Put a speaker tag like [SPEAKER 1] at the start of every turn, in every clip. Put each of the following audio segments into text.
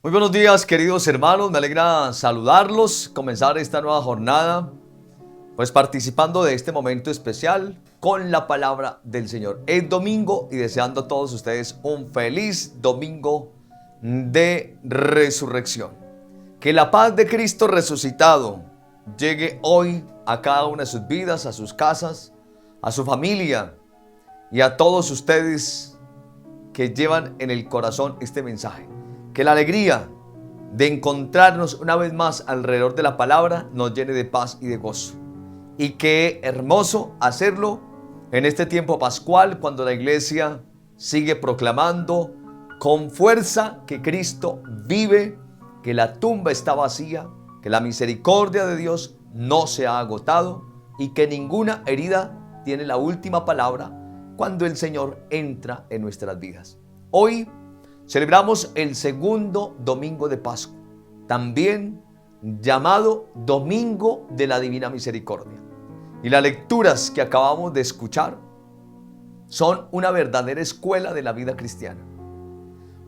[SPEAKER 1] Muy buenos días, queridos hermanos, me alegra saludarlos, comenzar esta nueva jornada, pues participando de este momento especial con la palabra del Señor. Es domingo y deseando a todos ustedes un feliz domingo de resurrección. Que la paz de Cristo resucitado llegue hoy a cada una de sus vidas, a sus casas, a su familia y a todos ustedes que llevan en el corazón este mensaje. Que la alegría de encontrarnos una vez más alrededor de la palabra nos llene de paz y de gozo. Y qué hermoso hacerlo en este tiempo pascual, cuando la iglesia sigue proclamando con fuerza que Cristo vive, que la tumba está vacía, que la misericordia de Dios no se ha agotado y que ninguna herida tiene la última palabra cuando el Señor entra en nuestras vidas. Hoy celebramos el segundo domingo de Pascua, también llamado Domingo de la Divina Misericordia. Y las lecturas que acabamos de escuchar son una verdadera escuela de la vida cristiana,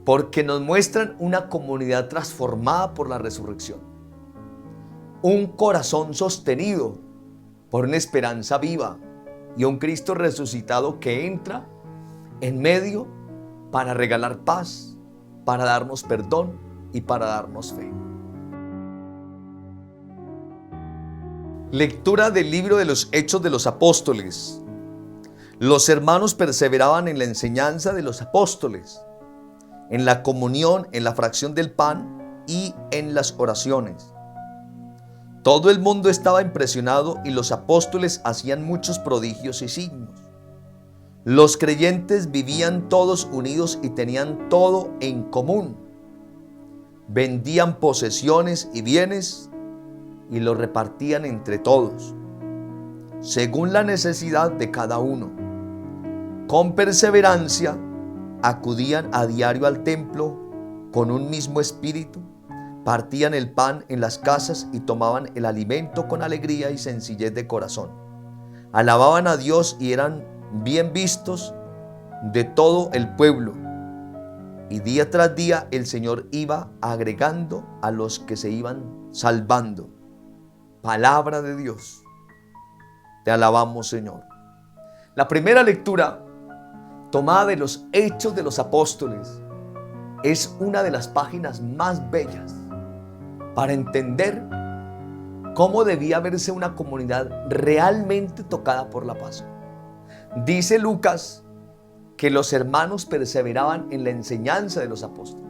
[SPEAKER 1] porque nos muestran una comunidad transformada por la resurrección, un corazón sostenido por una esperanza viva y un Cristo resucitado que entra en medio para regalar paz, para darnos perdón y para darnos fe. Lectura del libro de los Hechos de los Apóstoles. Los hermanos perseveraban en la enseñanza de los apóstoles, en la comunión, en la fracción del pan y en las oraciones. Todo el mundo estaba impresionado y los apóstoles hacían muchos prodigios y signos. Los creyentes vivían todos unidos y tenían todo en común. Vendían posesiones y bienes y los repartían entre todos, según la necesidad de cada uno. Con perseverancia acudían a diario al templo con un mismo espíritu, partían el pan en las casas y tomaban el alimento con alegría y sencillez de corazón. Alababan a Dios y eran bien vistos de todo el pueblo. Y día tras día el Señor iba agregando a los que se iban salvando. Palabra de Dios. Te alabamos, Señor. La primera lectura, tomada de los Hechos de los Apóstoles, es una de las páginas más bellas para entender cómo debía verse una comunidad realmente tocada por la Pascua. Dice Lucas que los hermanos perseveraban en la enseñanza de los apóstoles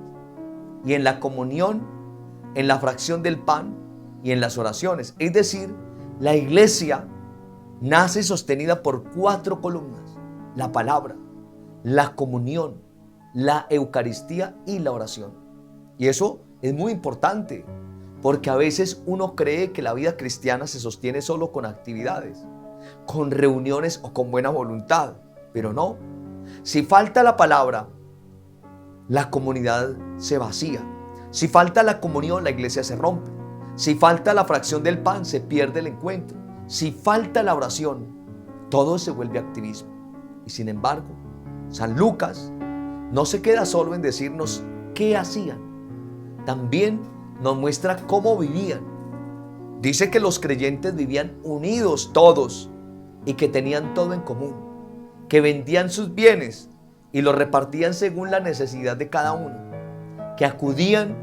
[SPEAKER 1] y en la comunión, en la fracción del pan y en las oraciones. Es decir, la iglesia nace sostenida por 4 columnas: la palabra, la comunión, la Eucaristía y la oración. Y eso es muy importante, porque a veces uno cree que la vida cristiana se sostiene solo con actividades, con reuniones o con buena voluntad, pero no. Si falta la palabra, la comunidad se vacía. Si falta la comunión, la iglesia se rompe. Si falta la fracción del pan, se pierde el encuentro. Si falta la oración, todo se vuelve activismo. Y sin embargo, San Lucas no se queda solo en decirnos qué hacían, también nos muestra cómo vivían. Dice que los creyentes vivían unidos todos y que tenían todo en común, que vendían sus bienes y los repartían según la necesidad de cada uno, que acudían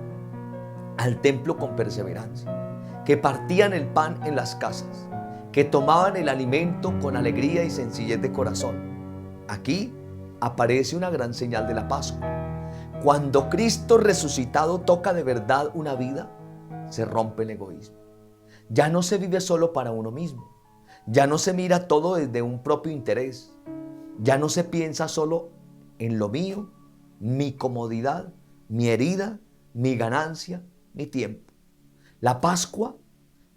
[SPEAKER 1] al templo con perseverancia, que partían el pan en las casas, que tomaban el alimento con alegría y sencillez de corazón. Aquí aparece una gran señal de la Pascua. Cuando Cristo resucitado toca de verdad una vida, se rompe el egoísmo. Ya no se vive solo para uno mismo. Ya no se mira todo desde un propio interés. Ya no se piensa solo en lo mío, mi comodidad, mi herida, mi ganancia, mi tiempo. La Pascua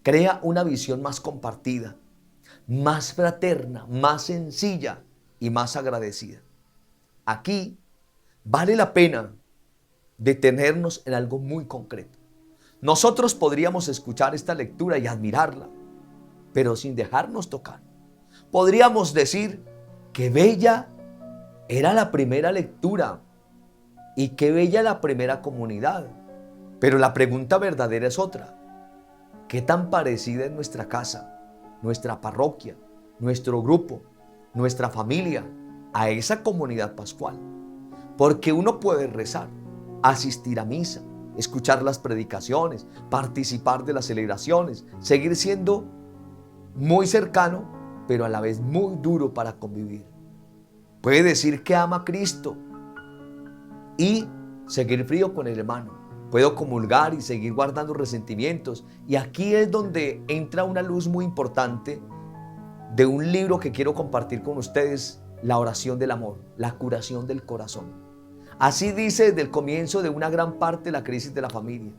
[SPEAKER 1] crea una visión más compartida, más fraterna, más sencilla y más agradecida. Aquí vale la pena detenernos en algo muy concreto. Nosotros podríamos escuchar esta lectura y admirarla, pero sin dejarnos tocar. Podríamos decir que bella era la primera lectura y qué bella la primera comunidad. Pero la pregunta verdadera es otra. ¿Qué tan parecida es nuestra casa, nuestra parroquia, nuestro grupo, nuestra familia a esa comunidad pascual? Porque uno puede rezar, asistir a misa, escuchar las predicaciones, participar de las celebraciones, seguir siendo muy cercano, pero a la vez muy duro para convivir. Puede decir que ama a Cristo y seguir frío con el hermano. Puedo comulgar y seguir guardando resentimientos. Y aquí es donde entra una luz muy importante de un libro que quiero compartir con ustedes, La oración del amor, la curación del corazón. Así dice desde el comienzo de una gran parte de la crisis de la familia,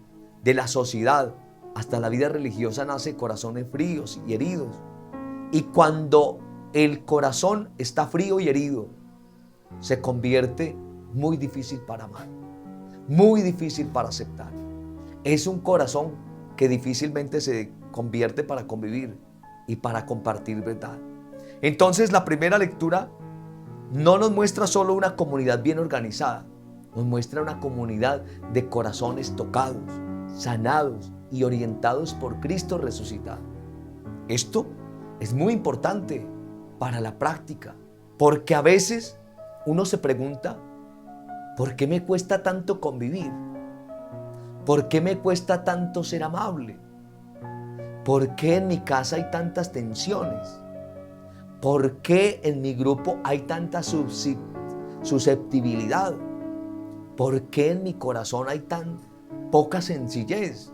[SPEAKER 1] de la sociedad, hasta la vida religiosa nace corazones fríos y heridos. Y cuando el corazón está frío y herido, se convierte muy difícil para amar, muy difícil para aceptar. Es un corazón que difícilmente se convierte para convivir y para compartir verdad. Entonces la primera lectura no nos muestra solo una comunidad bien organizada, nos muestra una comunidad de corazones tocados, sanados y orientados por Cristo resucitado. Esto es muy importante para la práctica, porque a veces uno se pregunta, ¿por qué me cuesta tanto convivir? ¿Por qué me cuesta tanto ser amable? ¿Por qué en mi casa hay tantas tensiones? ¿Por qué en mi grupo hay tanta susceptibilidad? ¿Por qué en mi corazón hay tan poca sencillez?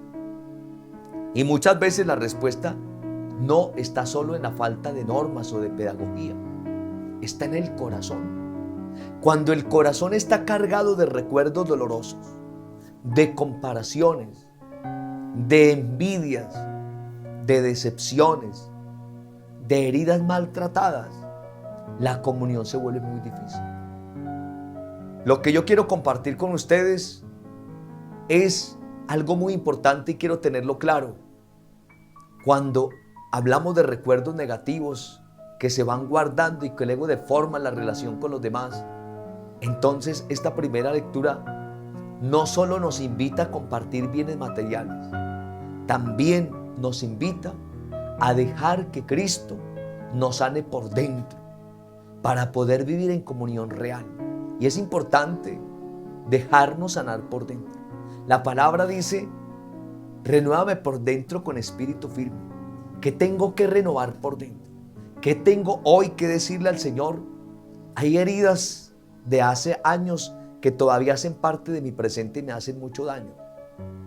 [SPEAKER 1] Y muchas veces la respuesta no está solo en la falta de normas o de pedagogía, está en el corazón. Cuando el corazón está cargado de recuerdos dolorosos, de comparaciones, de envidias, de decepciones, de heridas maltratadas, la comunión se vuelve muy difícil. Lo que yo quiero compartir con ustedes es algo muy importante y quiero tenerlo claro. Cuando hablamos de recuerdos negativos que se van guardando y que luego deforman la relación con los demás, entonces esta primera lectura no solo nos invita a compartir bienes materiales, también nos invita a dejar que Cristo nos sane por dentro para poder vivir en comunión real. Y es importante dejarnos sanar por dentro. La palabra dice, renuévame por dentro con espíritu firme. ¿Qué tengo que renovar por dentro? ¿Qué tengo hoy que decirle al Señor? Hay heridas de hace años que todavía hacen parte de mi presente y me hacen mucho daño.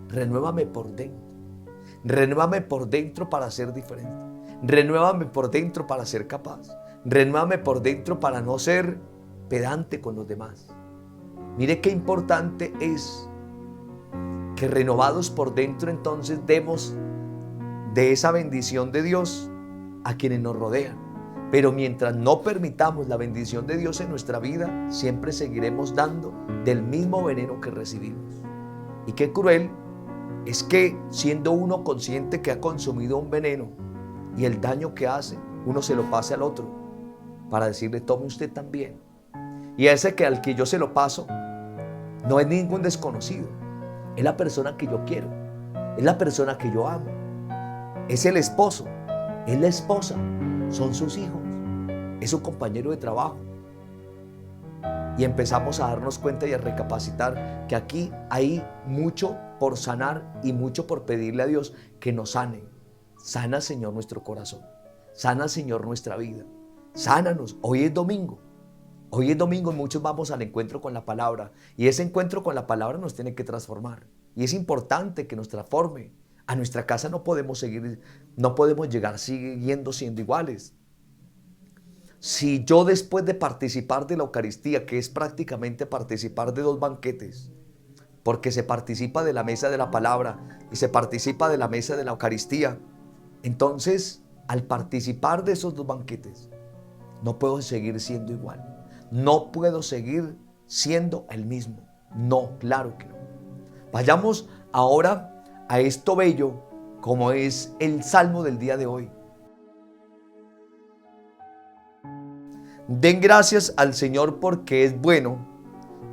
[SPEAKER 1] Renuévame por dentro. Renuévame por dentro para ser diferente. Renuévame por dentro para ser capaz. Renuévame por dentro para no ser pedante con los demás. Mire qué importante es que renovados por dentro entonces demos de esa bendición de Dios a quienes nos rodean. Pero mientras no permitamos la bendición de Dios en nuestra vida, siempre seguiremos dando del mismo veneno que recibimos. Y qué cruel es que siendo uno consciente que ha consumido un veneno y el daño que hace, uno se lo pase al otro para decirle, tome usted también. Y ese que al que yo se lo paso no es ningún desconocido, es la persona que yo quiero, es la persona que yo amo, es el esposo, es la esposa, son sus hijos, es su compañero de trabajo. Y empezamos a darnos cuenta y a recapacitar que aquí hay mucho por sanar y mucho por pedirle a Dios que nos sane. Sana, Señor, nuestro corazón. Sana, Señor, nuestra vida. Sánanos. Hoy es domingo. Hoy es domingo y muchos vamos al encuentro con la palabra. Y ese encuentro con la palabra nos tiene que transformar. Y es importante que nos transforme. A nuestra casa no podemos llegar siguiendo siendo iguales. Si yo después de participar de la Eucaristía, que es prácticamente participar de dos banquetes, porque se participa de la mesa de la palabra y se participa de la mesa de la Eucaristía, entonces al participar de esos dos banquetes, no puedo seguir siendo igual, no puedo seguir siendo el mismo, no, claro que no. Vayamos ahora a esto bello como es el Salmo del día de hoy. Den gracias al Señor porque es bueno,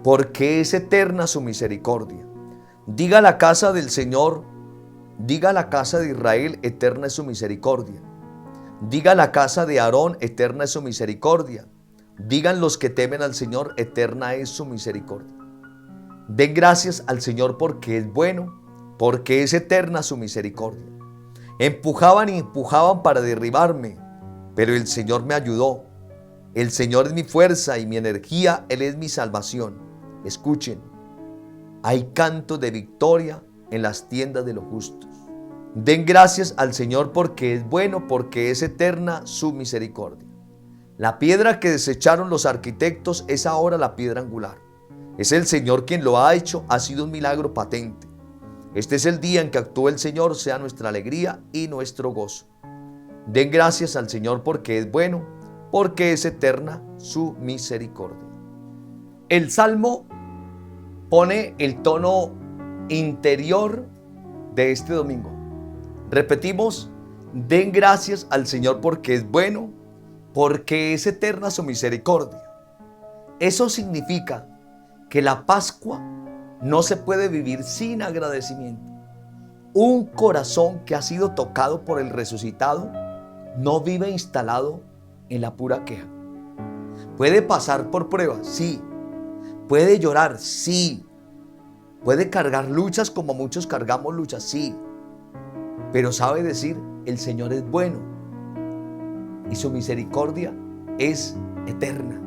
[SPEAKER 1] porque es eterna su misericordia. Diga la casa del Señor, diga la casa de Israel, eterna es su misericordia. Diga la casa de Aarón, eterna es su misericordia. Digan los que temen al Señor, eterna es su misericordia. Den gracias al Señor porque es bueno, porque es eterna su misericordia. Empujaban y empujaban para derribarme, pero el Señor me ayudó. El Señor es mi fuerza y mi energía, Él es mi salvación. Escuchen, hay cantos de victoria en las tiendas de los justos. Den gracias al Señor porque es bueno, porque es eterna su misericordia. La piedra que desecharon los arquitectos es ahora la piedra angular. Es el Señor quien lo ha hecho, ha sido un milagro patente. Este es el día en que actuó el Señor, sea nuestra alegría y nuestro gozo. Den gracias al Señor porque es bueno, porque es eterna su misericordia. El Salmo pone el tono interior de este domingo. Repetimos, den gracias al Señor porque es bueno, porque es eterna su misericordia. Eso significa que la Pascua no se puede vivir sin agradecimiento. Un corazón que ha sido tocado por el resucitado no vive instalado en la pura queja. Puede pasar por pruebas, sí. Puede llorar, sí. Puede cargar luchas como muchos cargamos luchas, sí. Pero sabe decir, el Señor es bueno y su misericordia es eterna.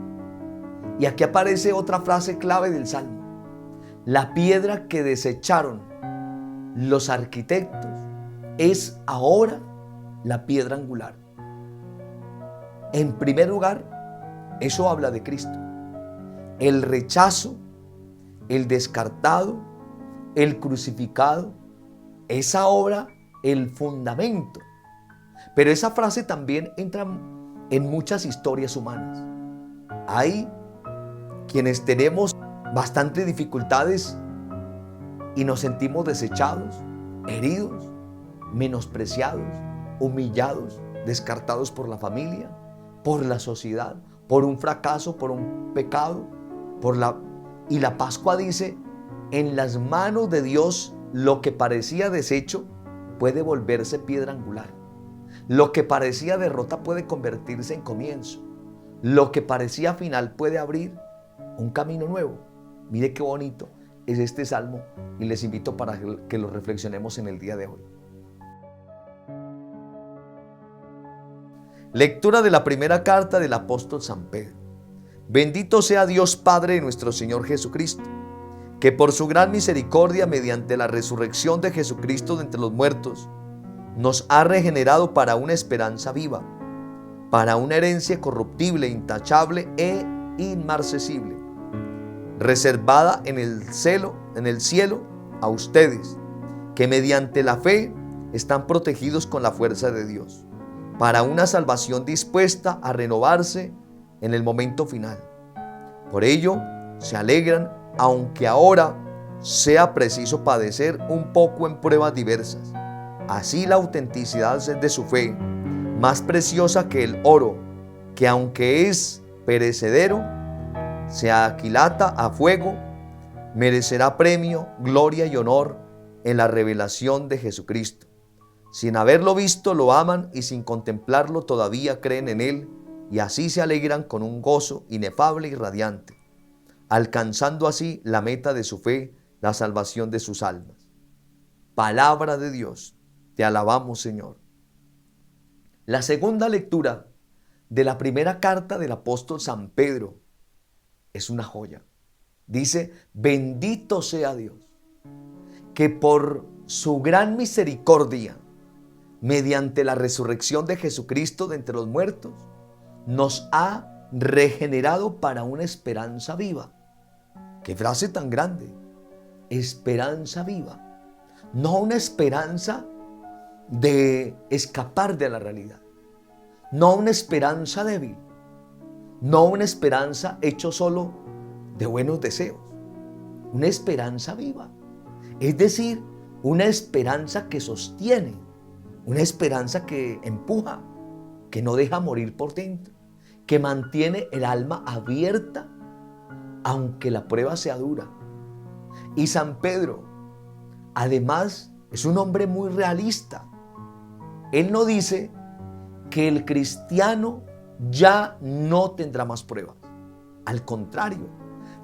[SPEAKER 1] Y aquí aparece otra frase clave del Salmo. La piedra que desecharon los arquitectos es ahora la piedra angular. En primer lugar, eso habla de Cristo. El rechazo, el descartado, el crucificado, es ahora el fundamento. Pero esa frase también entra en muchas historias humanas. Hay quienes tenemos bastantes dificultades y nos sentimos desechados, heridos, menospreciados, humillados, descartados por la familia, por la sociedad, por un fracaso, por un pecado, y la Pascua dice, en las manos de Dios lo que parecía desecho puede volverse piedra angular. Lo que parecía derrota puede convertirse en comienzo. Lo que parecía final puede abrir un camino nuevo. Mire qué bonito es este salmo y les invito para que lo reflexionemos en el día de hoy. Lectura de la primera carta del apóstol San Pedro. Bendito sea Dios Padre de nuestro Señor Jesucristo, que por su gran misericordia, mediante la resurrección de Jesucristo de entre los muertos, nos ha regenerado para una esperanza viva, para una herencia corruptible, intachable e inmarcesible, reservada en el cielo a ustedes, que mediante la fe están protegidos con la fuerza de Dios, para una salvación dispuesta a renovarse en el momento final. Por ello, se alegran, aunque ahora sea preciso padecer un poco en pruebas diversas. Así la autenticidad de su fe, más preciosa que el oro, que aunque es perecedero, se aquilata a fuego, merecerá premio, gloria y honor en la revelación de Jesucristo. Sin haberlo visto lo aman y sin contemplarlo todavía creen en él y así se alegran con un gozo inefable y radiante, alcanzando así la meta de su fe, la salvación de sus almas. Palabra de Dios, te alabamos, Señor. La segunda lectura de la primera carta del apóstol San Pedro es una joya. Dice, bendito sea Dios, que por su gran misericordia, mediante la resurrección de Jesucristo de entre los muertos, nos ha regenerado para una esperanza viva. ¡Qué frase tan grande! Esperanza viva. No una esperanza de escapar de la realidad. No una esperanza débil. No una esperanza hecho solo de buenos deseos. Una esperanza viva. Es decir, una esperanza que sostiene. Una esperanza que empuja, que no deja morir por dentro, que mantiene el alma abierta aunque la prueba sea dura. Y San Pedro además es un hombre muy realista. Él no dice que el cristiano ya no tendrá más pruebas. Al contrario,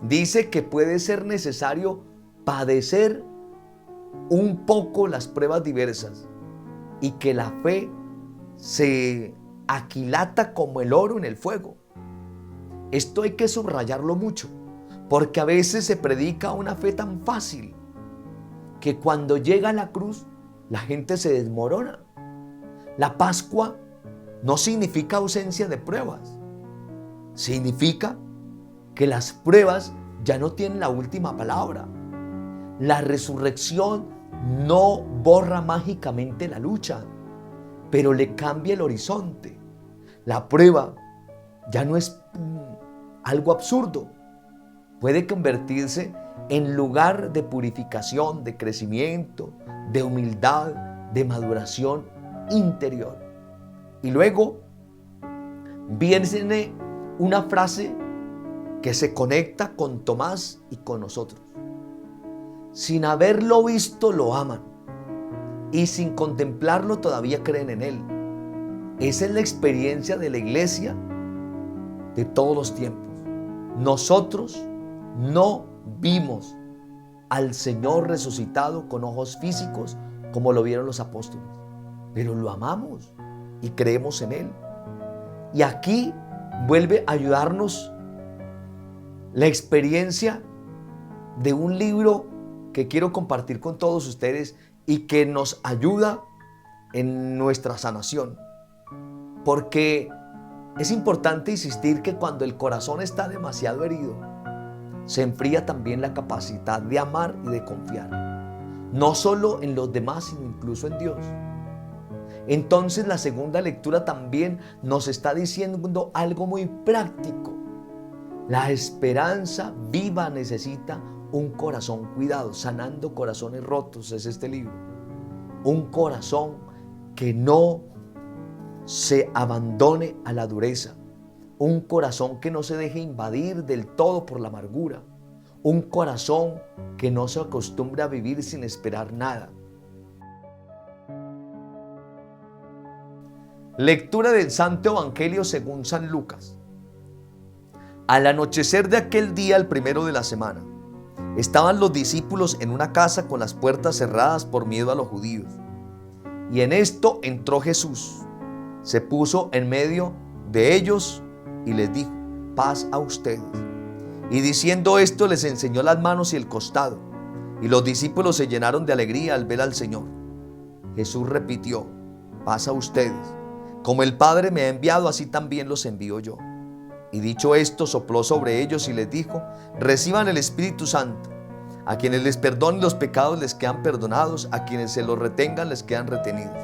[SPEAKER 1] dice que puede ser necesario padecer un poco las pruebas diversas y que la fe se aquilata como el oro en el fuego. Esto hay que subrayarlo mucho, porque a veces se predica una fe tan fácil que cuando llega a la cruz la gente se desmorona. La Pascua no significa ausencia de pruebas, significa que las pruebas ya no tienen la última palabra. La resurrección no borra mágicamente la lucha, pero le cambia el horizonte. La prueba ya no es algo absurdo, puede convertirse en lugar de purificación, de crecimiento, de humildad, de maduración interior. Y luego viene una frase que se conecta con Tomás y con nosotros. Sin haberlo visto lo aman y sin contemplarlo todavía creen en él. Esa es la experiencia de la iglesia de todos los tiempos. Nosotros no vimos al Señor resucitado con ojos físicos como lo vieron los apóstoles, pero lo amamos y creemos en él. Y aquí vuelve a ayudarnos la experiencia de un libro que quiero compartir con todos ustedes y que nos ayuda en nuestra sanación. Porque es importante insistir que cuando el corazón está demasiado herido, se enfría también la capacidad de amar y de confiar. No solo en los demás, sino incluso en Dios. Entonces la segunda lectura también nos está diciendo algo muy práctico. La esperanza viva necesita un corazón cuidado. Sanando corazones rotos es este libro. Un corazón que no se abandone a la dureza. Un corazón que no se deje invadir del todo por la amargura. Un corazón que no se acostumbre a vivir sin esperar nada. Lectura del Santo Evangelio según San Lucas. Al anochecer de aquel día, el primero de la semana, estaban los discípulos en una casa con las puertas cerradas por miedo a los judíos. Y en esto entró Jesús, se puso en medio de ellos y les dijo: paz a ustedes. Y diciendo esto les enseñó las manos y el costado. Y los discípulos se llenaron de alegría al ver al Señor. Jesús repitió: paz a ustedes. Como el Padre me ha enviado, así también los envío yo. Y dicho esto, sopló sobre ellos y les dijo: reciban el Espíritu Santo. A quienes les perdonen los pecados les quedan perdonados, a quienes se los retengan les quedan retenidos.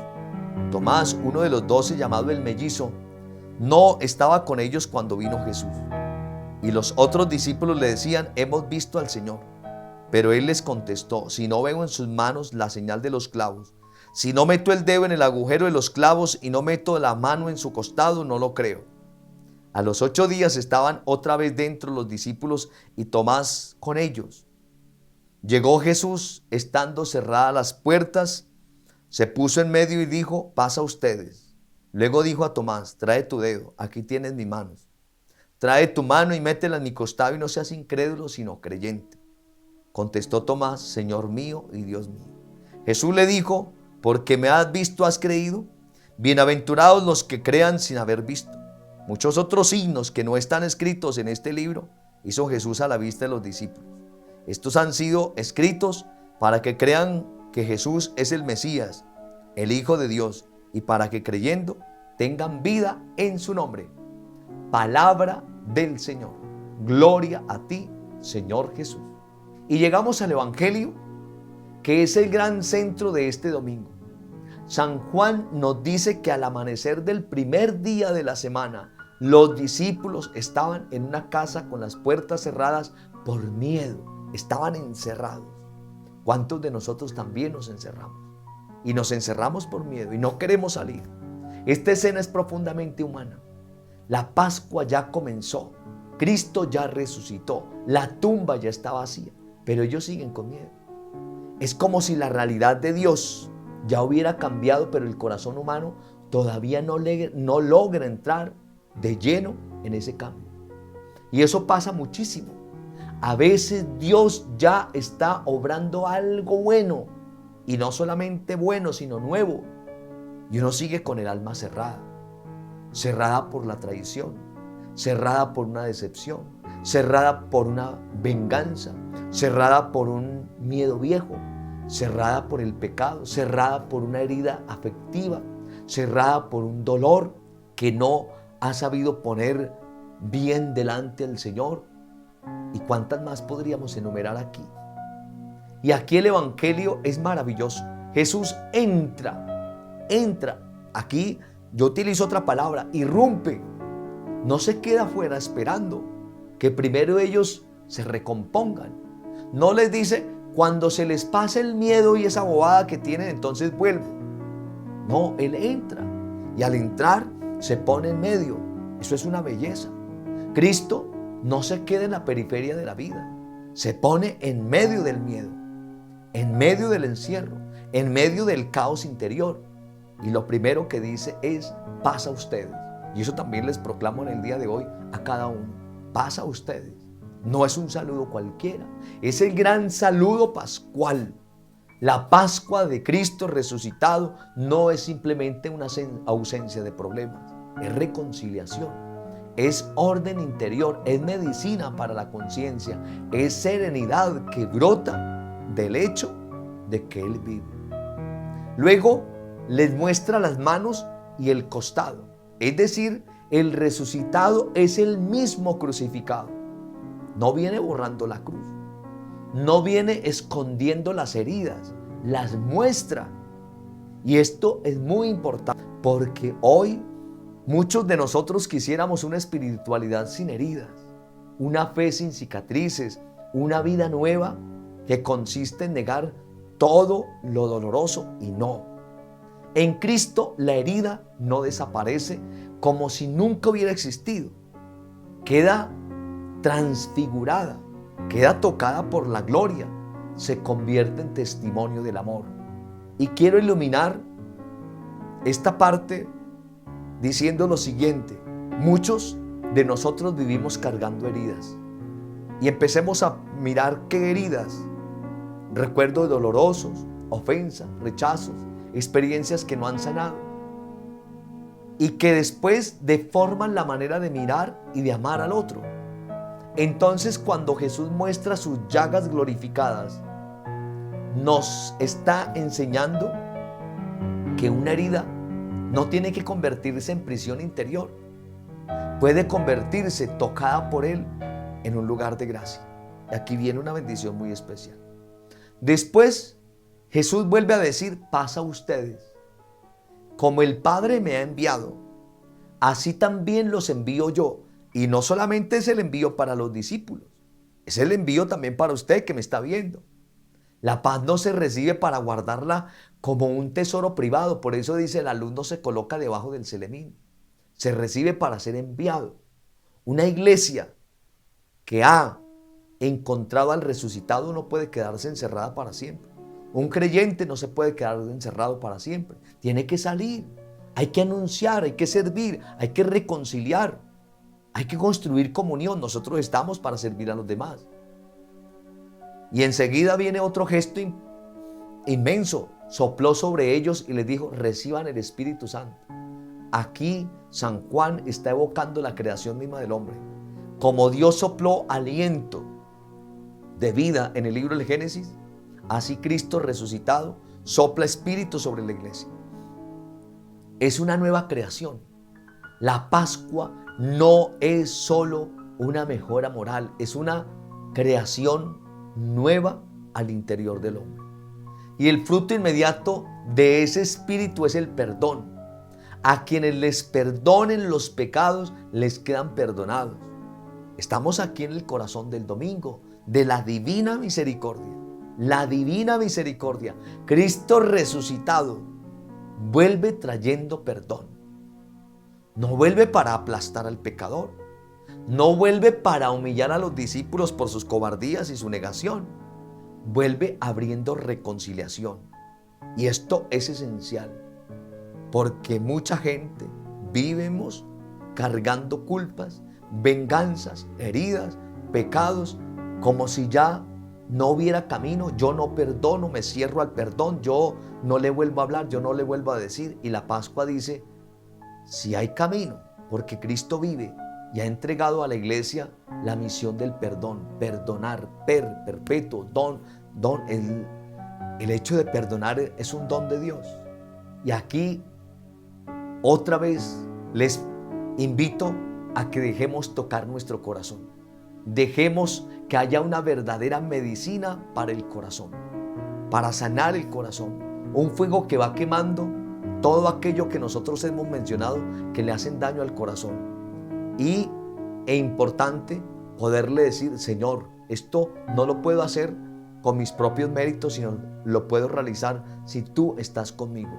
[SPEAKER 1] Tomás, uno de los 12, llamado el mellizo, no estaba con ellos cuando vino Jesús. Y los otros discípulos le decían: hemos visto al Señor. Pero él les contestó: si no veo en sus manos la señal de los clavos, si no meto el dedo en el agujero de los clavos y no meto la mano en su costado, no lo creo. A los 8 días estaban otra vez dentro los discípulos y Tomás con ellos. Llegó Jesús, estando cerradas las puertas, se puso en medio y dijo: paz a ustedes. Luego dijo a Tomás: trae tu dedo, aquí tienes mis manos. Trae tu mano y métela en mi costado y no seas incrédulo, sino creyente. Contestó Tomás: Señor mío y Dios mío. Jesús le dijo: porque me has visto, has creído. Bienaventurados los que crean sin haber visto. Muchos otros signos que no están escritos en este libro hizo Jesús a la vista de los discípulos. Estos han sido escritos para que crean que Jesús es el Mesías, el Hijo de Dios, y para que creyendo tengan vida en su nombre. Palabra del Señor. Gloria a ti, Señor Jesús. Y llegamos al Evangelio, que es el gran centro de este domingo. San Juan nos dice que al amanecer del primer día de la semana, los discípulos estaban en una casa con las puertas cerradas por miedo, estaban encerrados. ¿Cuántos de nosotros también nos encerramos? Y nos encerramos por miedo y no queremos salir. Esta escena es profundamente humana. La Pascua ya comenzó, Cristo ya resucitó, la tumba ya está vacía, pero ellos siguen con miedo. Es como si la realidad de Dios ya hubiera cambiado, pero el corazón humano todavía no logra entrar de lleno en ese cambio. Y eso pasa muchísimo. A veces Dios ya está obrando algo bueno, y no solamente bueno, sino nuevo. Y uno sigue con el alma cerrada, cerrada por la traición, cerrada por una decepción, cerrada por una venganza, cerrada por un miedo viejo, cerrada por el pecado, cerrada por una herida afectiva, cerrada por un dolor que no ha sabido poner bien delante del Señor. ¿Y cuántas más podríamos enumerar aquí? Y aquí el Evangelio es maravilloso. Jesús entra. Aquí yo utilizo otra palabra, irrumpe. No se queda afuera esperando que primero ellos se recompongan. No les dice, cuando se les pase el miedo y esa bobada que tienen, entonces vuelvo. No, Él entra. Y al entrar se pone en medio. Eso es una belleza. Cristo no se queda en la periferia de la vida. Se pone en medio del miedo, en medio del encierro, en medio del caos interior. Y lo primero que dice es, paz a ustedes. Y eso también les proclamo en el día de hoy a cada uno. Paz a ustedes. No es un saludo cualquiera. Es el gran saludo pascual. La Pascua de Cristo resucitado no es simplemente una ausencia de problemas. Es reconciliación. Es orden interior. Es medicina para la conciencia. Es serenidad que brota del hecho de que Él vive. Luego les muestra las manos y el costado. Es decir, el resucitado es el mismo crucificado. No viene borrando la cruz. No viene escondiendo las heridas. Las muestra. Y esto es muy importante porque hoy muchos de nosotros quisiéramos una espiritualidad sin heridas, una fe sin cicatrices, una vida nueva que consiste en negar todo lo doloroso, y no. En Cristo la herida no desaparece como si nunca hubiera existido. Queda transfigurada, queda tocada por la gloria, se convierte en testimonio del amor. Y quiero iluminar esta parte diciendo lo siguiente: muchos de nosotros vivimos cargando heridas. Y empecemos a mirar qué heridas. Recuerdos dolorosos, ofensas, rechazos, experiencias que no han sanado y que después deforman la manera de mirar y de amar al otro. Entonces, cuando Jesús muestra sus llagas glorificadas, nos está enseñando que una herida no tiene que convertirse en prisión interior. Puede convertirse, tocada por Él, en un lugar de gracia. Y aquí viene una bendición muy especial. Después, Jesús vuelve a decir, paz a ustedes. Como el Padre me ha enviado, así también los envío yo. Y no solamente es el envío para los discípulos, es el envío también para usted que me está viendo. La paz no se recibe para guardarla como un tesoro privado. Por eso dice, la luz no se coloca debajo del celemín. Se recibe para ser enviado. Una iglesia que ha encontrado al resucitado no puede quedarse encerrada para siempre. Un creyente no se puede quedar encerrado para siempre. Tiene que salir. Hay que anunciar, hay que servir, hay que reconciliar. Hay que construir comunión. Nosotros estamos para servir a los demás. Y enseguida viene otro gesto inmenso. Sopló sobre ellos y les dijo, reciban el Espíritu Santo. Aquí San Juan está evocando la creación misma del hombre. Como Dios sopló aliento de vida en el libro del Génesis, así Cristo resucitado sopla espíritu sobre la iglesia. Es una nueva creación. La Pascua no es solo una mejora moral, es una creación nueva al interior del hombre. Y el fruto inmediato de ese espíritu es el perdón. A quienes les perdonen los pecados, les quedan perdonados. Estamos aquí en el corazón del domingo, de la divina misericordia. La divina misericordia. Cristo resucitado vuelve trayendo perdón. No vuelve para aplastar al pecador. No vuelve para humillar a los discípulos por sus cobardías y su negación. vuelve abriendo reconciliación. Y esto es esencial, porque mucha gente vivimos cargando culpas, venganzas, heridas, pecados, como si ya no hubiera camino. Yo no perdono, me cierro al perdón, yo no le vuelvo a hablar, yo no le vuelvo a decir. Y la Pascua dice, si hay camino, porque Cristo vive y ha entregado a la iglesia la misión del perdón, perdonar, perpetuo, don. El hecho de perdonar es un don de Dios. Y aquí otra vez les invito a que dejemos tocar nuestro corazón. Dejemos que haya una verdadera medicina para el corazón, para sanar el corazón. Un fuego que va quemando todo aquello que nosotros hemos mencionado que le hacen daño al corazón. E importante poderle decir, Señor, esto no lo puedo hacer con mis propios méritos, sino lo puedo realizar si tú estás conmigo.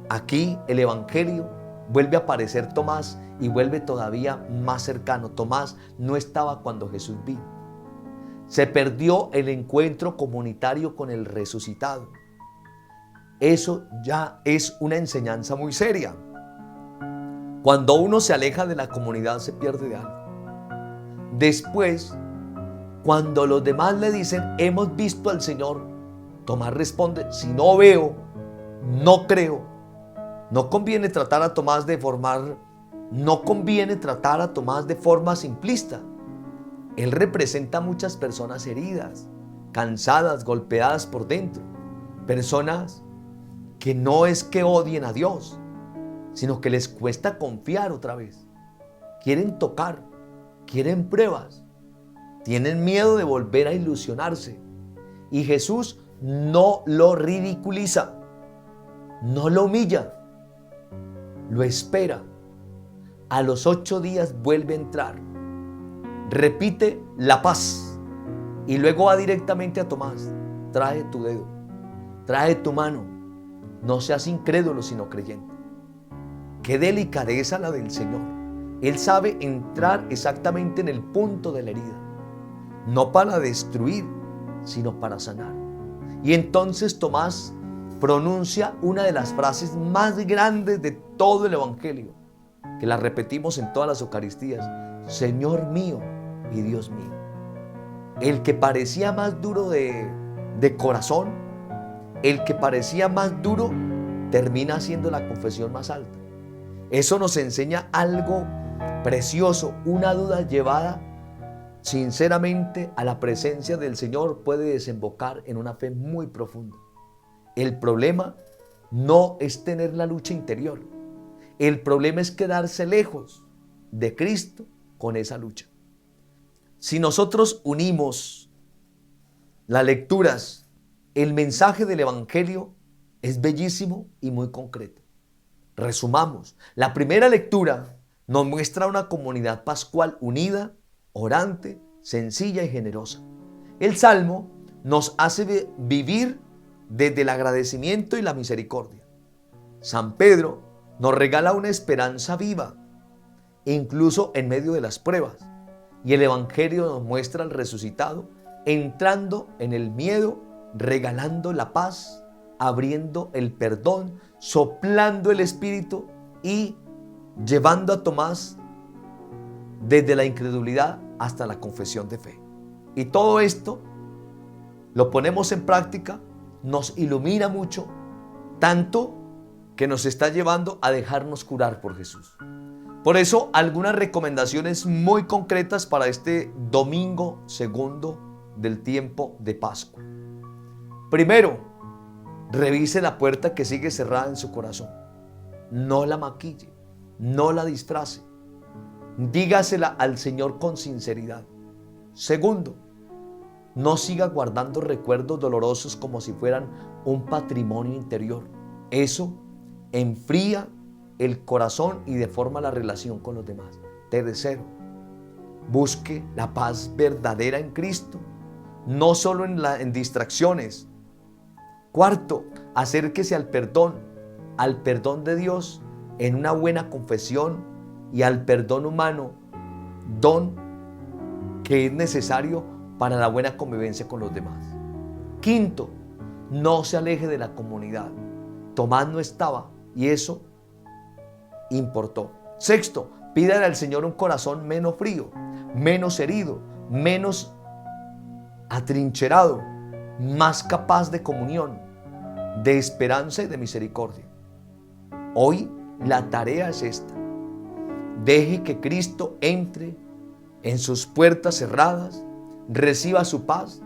[SPEAKER 1] Aquí el Evangelio vuelve a aparecer Tomás y vuelve todavía más cercano. Tomás no estaba cuando Jesús vino. Se perdió el encuentro comunitario con el resucitado. Eso ya es una enseñanza muy seria. Cuando uno se aleja de la comunidad se pierde de algo. Después, cuando los demás le dicen, hemos visto al Señor, Tomás responde, si no veo, no creo. No conviene tratar a Tomás de forma simplista. Él representa a muchas personas heridas, cansadas, golpeadas por dentro. Personas que no es que odien a Dios, sino que les cuesta confiar otra vez. Quieren tocar, quieren pruebas, tienen miedo de volver a ilusionarse. Y Jesús no lo ridiculiza, no lo humilla, lo espera. A los 8 días vuelve a entrar, repite la paz y luego va directamente a Tomás. Trae tu dedo, trae tu mano, no seas incrédulo sino creyente. Qué delicadeza la del Señor. Él sabe entrar exactamente en el punto de la herida, no para destruir, sino para sanar. Y entonces Tomás pronuncia una de las frases más grandes de todo el Evangelio, que la repetimos en todas las Eucaristías: Señor mío y Dios mío. El que parecía más duro de corazón, el que parecía más duro, termina haciendo la confesión más alta. Eso nos enseña algo precioso. Una duda llevada sinceramente a la presencia del Señor puede desembocar en una fe muy profunda. El problema no es tener la lucha interior. El problema es quedarse lejos de Cristo con esa lucha. Si nosotros unimos las lecturas, el mensaje del Evangelio es bellísimo y muy concreto. Resumamos. La primera lectura nos muestra una comunidad pascual unida, orante, sencilla y generosa. El Salmo nos hace vivir desde el agradecimiento y la misericordia. San Pedro nos regala una esperanza viva, incluso en medio de las pruebas. Y el Evangelio nos muestra al resucitado entrando en el miedo, regalando la paz, abriendo el perdón, soplando el Espíritu y llevando a Tomás desde la incredulidad hasta la confesión de fe. Y todo esto lo ponemos en práctica, nos ilumina mucho, tanto que nos está llevando a dejarnos curar por Jesús. Por eso, algunas recomendaciones muy concretas para este domingo segundo del tiempo de Pascua. Primero, revise la puerta que sigue cerrada en su corazón. No la maquille, no la disfrace. Dígasela al Señor con sinceridad. Segundo, no siga guardando recuerdos dolorosos como si fueran un patrimonio interior. Eso enfría el corazón y deforma la relación con los demás. Tercero, busque la paz verdadera en Cristo, no solo en distracciones. Cuarto, acérquese al perdón de Dios en una buena confesión y al perdón humano, don que es necesario para la buena convivencia con los demás. Quinto, no se aleje de la comunidad. Tomás no estaba y eso importó. Sexto, pídale al Señor un corazón menos frío, menos herido, menos atrincherado, más capaz de comunión, de esperanza y de misericordia. Hoy la tarea es esta. Deje que Cristo entre en sus puertas cerradas, reciba su paz,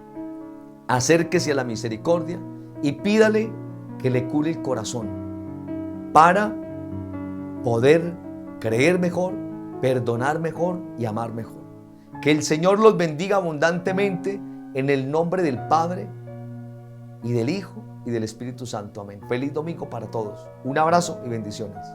[SPEAKER 1] acérquese a la misericordia y pídale que le cure el corazón para poder creer mejor, perdonar mejor y amar mejor. Que el Señor los bendiga abundantemente en el nombre del Padre y del Hijo y del Espíritu Santo. Amén. Feliz domingo para todos. Un abrazo y bendiciones.